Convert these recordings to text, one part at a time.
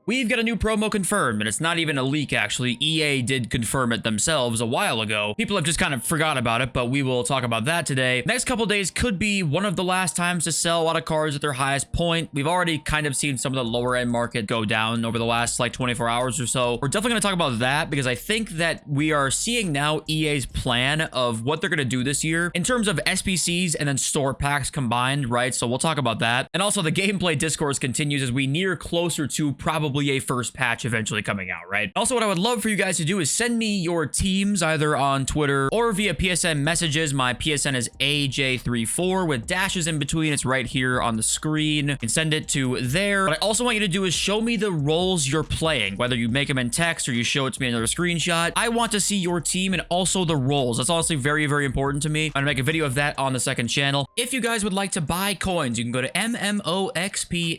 We've got a new promo confirmed, and it's not even a leak, actually. EA did confirm it themselves a while ago. People have just kind of forgot about it, but we will talk about that today. Next couple days could be one of the last times to sell a lot of cards at their highest point. We've already kind of seen some of the lower end market go down over the last like 24 hours or so. We're definitely going to talk about that because I think that we are seeing now EA's plan of what they're going to do this year in terms of SBCs and then store packs combined, right? So we'll talk about that. And also the gameplay discourse continues as we near closer to probably a first patch eventually coming out, right? Also, what I would love for you guys to do is send me your teams either on Twitter or via PSN messages. My PSN is AJ34 with dashes in between. It's right here on the screen. You can send it to there. What I also want you to do is show me the roles you're playing, whether you make them in text or you show it to me in another screenshot. I want to see your team and also the roles. That's honestly very, very important to me. I'm gonna make a video of that on the second channel. If you guys would like to buy coins, you can go to MMOXP.com.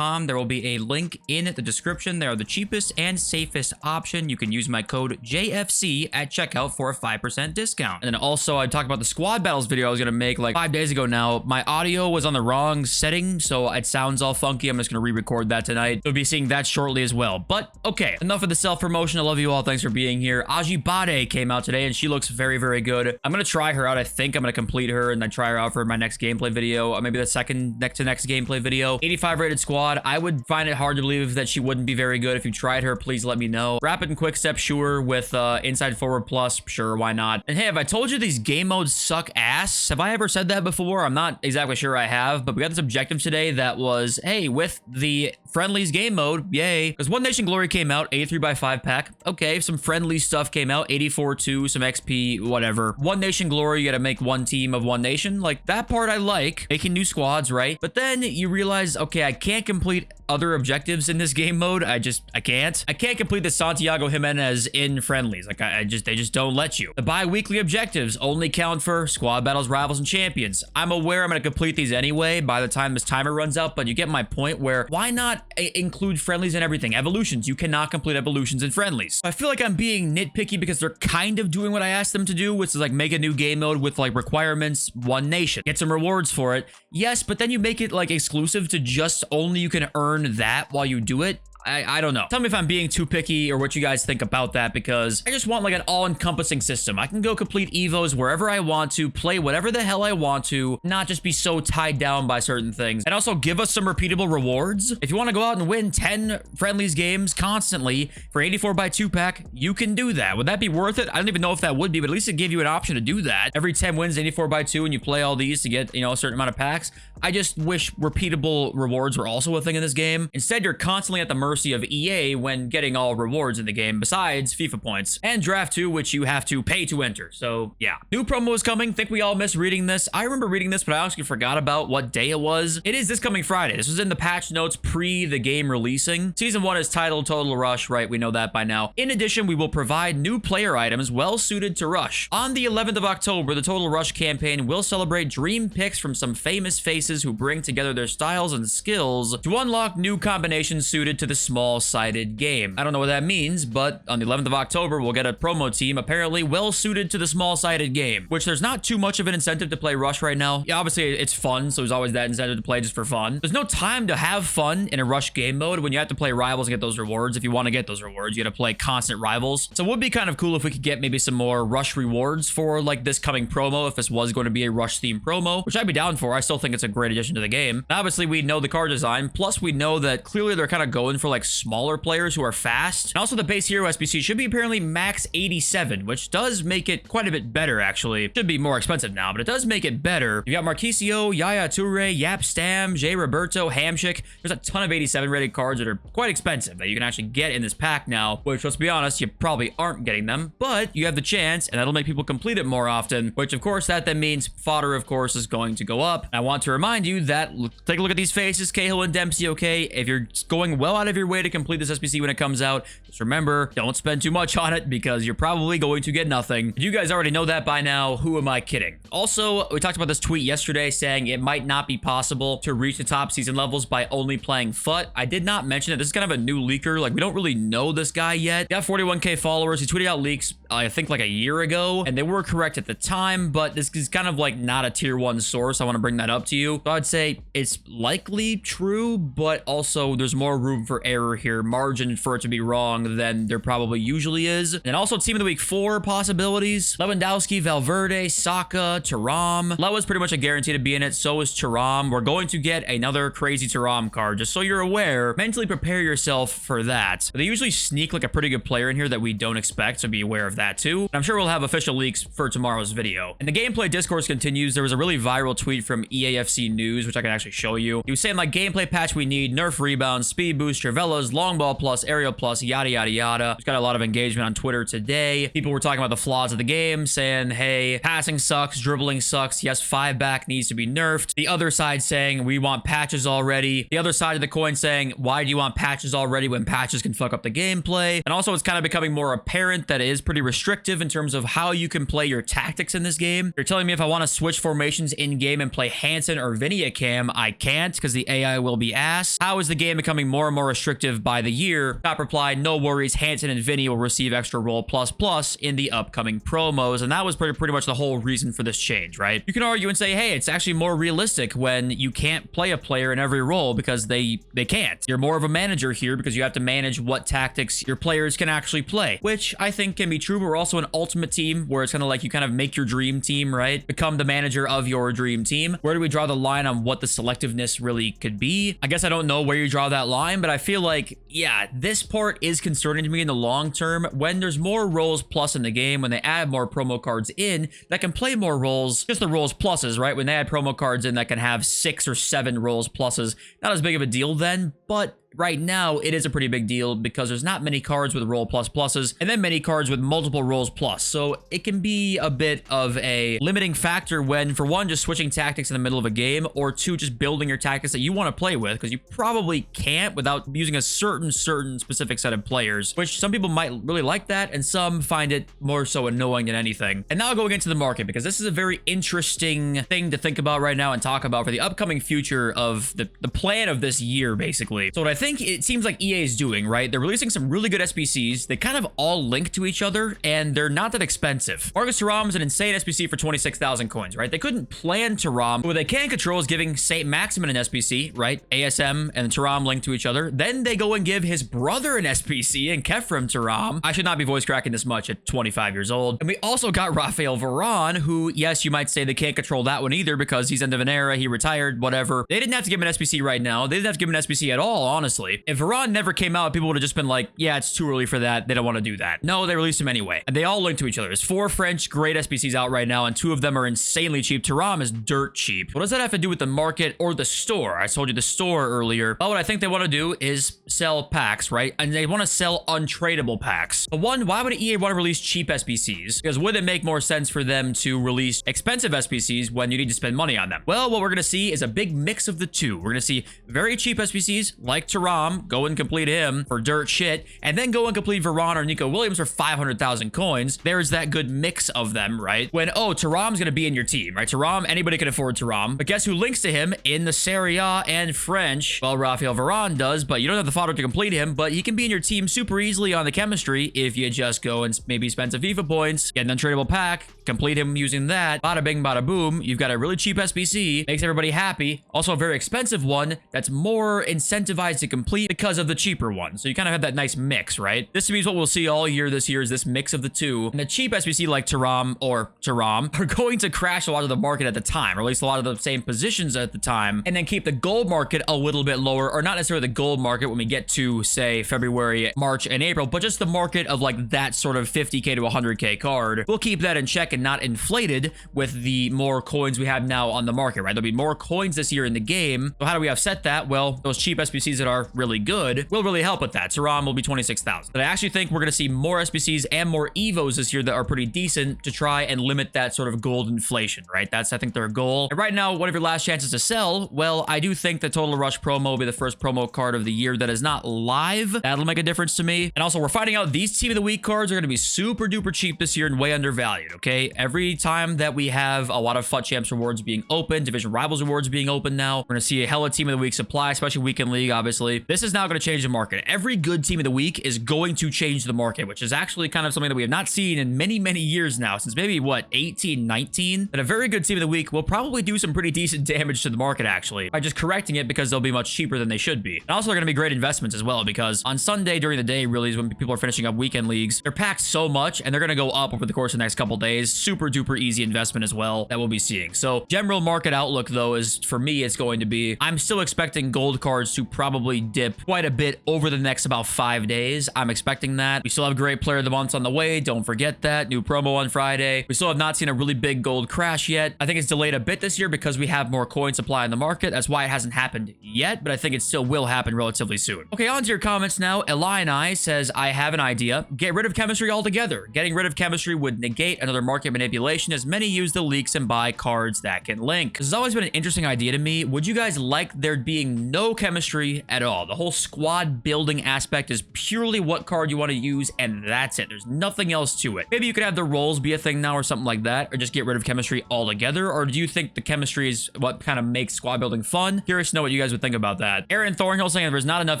There will be a link in the description. They are the cheapest and safest option. You can use my code JFC at checkout for a 5% discount. And then also, I talked about the squad battles video I was going to make like 5 days ago now. My audio was on the wrong setting, so it sounds all funky. I'm just going to re-record that tonight. You'll be seeing that shortly as well. But, okay, enough of the self-promotion. I love you all. Thanks for being here. Aji Bade came out today, and she looks very, very good. I'm going to try her out. I think I'm going to complete her and then try her out for my next gameplay video, or maybe the second next gameplay video. 85 rated squad. I would find it hard to believe that she wouldn't be very good. If you tried her, please let me know. Rapid and quick step, sure. With inside forward plus, sure, why not? And hey, have I told you these game modes suck ass? Have I ever said that before? I'm not exactly sure I have, but we got this objective today that was, hey, with the friendlies game mode, yay. Because One Nation Glory came out, 83x5 pack. Okay, some friendly stuff came out, 84-2, some XP, whatever. One Nation Glory, you gotta make one team of one nation. Like, that part I like, making new squads, right? But then you realize, okay, I can't complete other objectives in this game mode. I can't complete the Santiago Jimenez in friendlies. Like, they just don't let you. The bi-weekly objectives only count for squad battles, rivals, and champions. I'm aware I'm gonna complete these anyway by the time this timer runs out, but you get my point where why not include friendlies and everything? Evolutions, you cannot complete evolutions in friendlies. I feel like I'm being nitpicky because they're kind of doing what I asked them to do, which is like make a new game mode with like requirements, one nation, get some rewards for it. Yes, but then you make it like exclusive to just only you can earn that while you do it. I don't know. Tell me if I'm being too picky or what you guys think about that, because I just want like an all-encompassing system. I can go complete Evos wherever I want to, play whatever the hell I want to, not just be so tied down by certain things. And also give us some repeatable rewards. If you want to go out and win 10 friendlies games constantly for 84x2 pack, you can do that. Would that be worth it? I don't even know if that would be, but at least it gave you an option to do that. Every 10 wins 84x2 and you play all these to get, you know, a certain amount of packs. I just wish repeatable rewards were also a thing in this game. Instead, you're constantly at the mercy of EA when getting all rewards in the game besides FIFA points and Draft 2, which you have to pay to enter. So yeah, new promo is coming. Think we all miss reading this. I remember reading this, but I actually forgot about what day it was. It is this coming Friday. This was in the patch notes pre the game releasing. Season 1 is titled Total Rush, right? We know that by now. In addition, we will provide new player items well suited to Rush. On the 11th of October, the Total Rush campaign will celebrate dream picks from some famous faces who bring together their styles and skills to unlock new combinations suited to the small-sided game. I don't know what that means, but on the 11th of October, we'll get a promo team apparently well-suited to the small-sided game, which there's not too much of an incentive to play Rush right now. Yeah, obviously, it's fun, so there's always that incentive to play just for fun. There's no time to have fun in a Rush game mode when you have to play Rivals and get those rewards. If you want to get those rewards, you got to play constant Rivals. So it would be kind of cool if we could get maybe some more Rush rewards for, like, this coming promo, if this was going to be a Rush-themed promo, which I'd be down for. I still think it's a great addition to the game. And obviously, we know the card design, plus we know that clearly they're kind of going for, like, smaller players who are fast. And also the base hero SBC should be apparently max 87, which does make it quite a bit better, actually. Should be more expensive now, but it does make it better. You got Marquisio, Yaya Toure, Yap Stam, Jay Roberto, Hamshik. There's a ton of 87 rated cards that are quite expensive that you can actually get in this pack now, which, let's be honest, you probably aren't getting them, but you have the chance, and that'll make people complete it more often, which, of course, that then means fodder, of course, is going to go up. And I want to remind you that, take a look at these faces, Cahill and Dempsey, okay? If you're going well out of your way to complete this SBC when it comes out, just remember, don't spend too much on it because you're probably going to get nothing. You guys already know that by now. Who am I kidding? Also, we talked about this tweet yesterday saying it might not be possible to reach the top season levels by only playing FUT. I did not mention it. This is kind of a new leaker. Like, we don't really know this guy yet. He got 41K followers. He tweeted out leaks, I think, like a year ago, and they were correct at the time, but this is kind of like not a tier 1 source. I want to bring that up to you. to. So I'd say it's likely true, but also there's more room for error here, margin for it to be wrong than there probably usually is. And also team of the week 4 possibilities: Lewandowski, Valverde, Saka, Thuram. Lewa's pretty much a guarantee to be in it. So is Thuram. We're going to get another crazy Thuram card, just so you're aware. Mentally prepare yourself for that. But they usually sneak like a pretty good player in here that we don't expect, so be aware of that too. And I'm sure we'll have official leaks for tomorrow's video. And the gameplay discourse continues. There was a really viral tweet from eafc News, which I can actually show you. He was saying like, gameplay patch we need: nerf rebounds, speed boost, Travellas, long ball plus, aerial plus, yada yada yada. It's got a lot of engagement on Twitter today. People were talking about the flaws of the game, saying, hey, passing sucks, dribbling sucks, yes, 5 back needs to be nerfed. The other side saying, we want patches already. The other side of the coin saying, why do you want patches already when patches can fuck up the gameplay? And also, it's kind of becoming more apparent that it is pretty restrictive in terms of how you can play your tactics in this game. You're telling me if I want to switch formations in game and play Hansen or Vinny cam, I can't because the AI will be ass. How is the game becoming more and more restrictive by the year? Top replied, no worries, Hansen and Vinny will receive extra roll plus plus in the upcoming promos. And that was pretty much the whole reason for this change, right? You can argue and say, hey, it's actually more realistic when you can't play a player in every role because they can't. You're more of a manager here because you have to manage what tactics your players can actually play, which I think can be true. But we're also an ultimate team where it's kind of like you kind of make your dream team, right? Become the manager of your dream team. Where do we draw the line on what the selectiveness really could be? I guess I don't know where you draw that line, but I feel like, yeah, this part is concerning to me in the long term. When there's more roles plus in the game, when they add more promo cards in that can play more roles, just the roles pluses, right? When they add promo cards in that can have 6 or 7 roles pluses, not as big of a deal then, but right now it is a pretty big deal because there's not many cards with roll plus pluses and then many cards with multiple rolls plus. So it can be a bit of a limiting factor when, for one, just switching tactics in the middle of a game, or two, just building your tactics that you want to play with, because you probably can't without using a certain specific set of players, which some people might really like that and some find it more so annoying than anything. And now going into the market, because this is a very interesting thing to think about right now and talk about for the upcoming future of the plan of this year, basically. So what I think it seems like EA is doing, right? They're releasing some really good SBCs. They kind of all link to each other, and they're not that expensive. Marcus Thuram is an insane SBC for 26,000 coins, right? They couldn't plan Thuram. What they can control is giving St. Maximin an SBC, right? ASM and Thuram link to each other. Then they go and give his brother an SBC and Kefram Thuram. I should not be voice cracking this much at 25 years old. And we also got Rafael Varane, who, yes, you might say they can't control that one either because he's end of an era, he retired, whatever. They didn't have to give him an SBC right now. They didn't have to give him an SBC at all, honestly. If Varane never came out, people would have just been like, yeah, it's too early for that. They don't want to do that. No, they released him anyway. And they all link to each other. There's 4 French great SBCs out right now, and 2 of them are insanely cheap. Thuram is dirt cheap. What does that have to do with the market or the store? I told you the store earlier. Well, what I think they want to do is sell packs, right? And they want to sell untradeable packs. But one, why would EA want to release cheap SBCs? Because would it make more sense for them to release expensive SBCs when you need to spend money on them? Well, what we're going to see is a big mix of the two. We're going to see very cheap SBCs like Thuram, go and complete him for dirt shit, and then go and complete Varane or Nico Williams for 500,000 coins. There's that good mix of them, right? When, oh, Thuram's going to be in your team, right? Thuram, anybody can afford Thuram. But guess who links to him in the Serie A and French? Well, Rafael Varane does, but you don't have the fodder to complete him, but he can be in your team super easily on the chemistry if you just go and maybe spend some FIFA points, get an untradeable pack, complete him using that. Bada bing, bada boom. You've got a really cheap SBC, makes everybody happy. Also a very expensive one that's more incentivized to complete because of the cheaper one. So you kind of have that nice mix, right? This to me is what we'll see all year this year, is this mix of the two. And the cheap SBC like Thuram are going to crash a lot of the market at the time, or at least a lot of the same positions at the time, and then keep the gold market a little bit lower, or not necessarily the gold market when we get to, say, February, March, and April, but just the market of like that sort of 50k to 100k card. We'll keep that in check and not inflated with the more coins we have now on the market, right? There'll be more coins this year in the game. So how do we offset that? Well, those cheap SBCs that are really good will really help with that. Thuram will be 26,000. But I actually think we're going to see more SBCs and more Evos this year that are pretty decent to try and limit that sort of gold inflation, right? That's, I think, their goal. And right now, one of your last chances to sell, well, I do think the Total Rush promo will be the first promo card of the year that is not live. That'll make a difference to me. And also, we're finding out these Team of the Week cards are going to be super duper cheap this year and way undervalued, okay? okay? Every time that we have a lot of FUT Champs rewards being open, Division Rivals rewards being open now, we're going to see a hella Team of the Week supply, especially Weekend League, obviously. This is now going to change the market. Every good Team of the Week is going to change the market, which is actually kind of something that we have not seen in many, many years now, since maybe, what, 18, 19? That a very good Team of the Week will probably do some pretty decent damage to the market, actually, by just correcting it because they'll be much cheaper than they should be. And also, they're going to be great investments as well, because on Sunday during the day, really, is when people are finishing up weekend leagues. They're packed so much, and they're going to go up over the course of the next couple days. Super duper easy investment as well that we'll be seeing. So general market outlook, though, is for me, it's going to be, I'm still expecting gold cards to probably dip quite a bit over the next about 5 days. I'm expecting that. We still have great player of the months on the way. Don't forget that. New promo on Friday. We still have not seen a really big gold crash yet. I think it's delayed a bit this year because we have more coin supply in the market. That's why it hasn't happened yet, but I think it still will happen relatively soon. Okay, on to your comments now. Eli says, I have an idea. Get rid of chemistry altogether. Getting rid of chemistry would negate another market manipulation, as many use the leaks and buy cards that can link. This has always been an interesting idea to me. Would you guys like there being no chemistry at all? The whole squad building aspect is purely what card you want to use, and that's it. There's nothing else to it. Maybe you could have the roles be a thing now or something like that, or just get rid of chemistry altogether. Or do you think the chemistry is what kind of makes squad building fun? Curious to know what you guys would think about that. Aaron Thornhill saying, there's not enough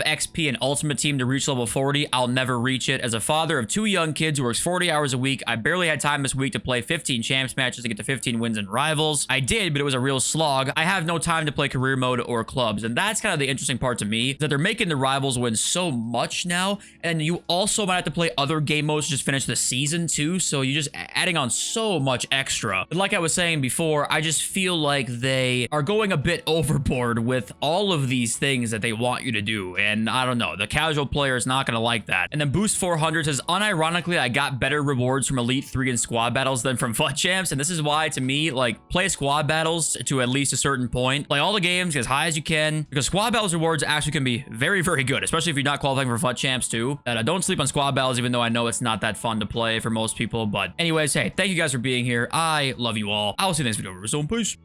XP in Ultimate Team to reach level 40. I'll never reach it. As a father of 2 young kids who works 40 hours a week, I barely had time this week to play 15 champs matches to get to 15 wins in rivals. I did, but it was a real slog. I have no time to play career mode or clubs. And that's kind of the interesting part to me, that they're making the rivals win so much now. And you also might have to play other game modes to just finish the season too. So you're just adding on so much extra. But like I was saying before, I just feel like they are going a bit overboard with all of these things that they want you to do. And I don't know, the casual player is not going to like that. And then Boost 400 says, unironically, I got better rewards from Elite 3 and squad battles than from FUT Champs. And this is why, to me, like, play squad battles to at least a certain point. Play all the games as high as you can, because squad battles rewards actually can be very, very good, especially if you're not qualifying for FUT Champs too. And don't sleep on squad battles, even though I know it's not that fun to play for most people. But anyways, hey, thank you guys for being here. I love you all. I will see you next video. So peace.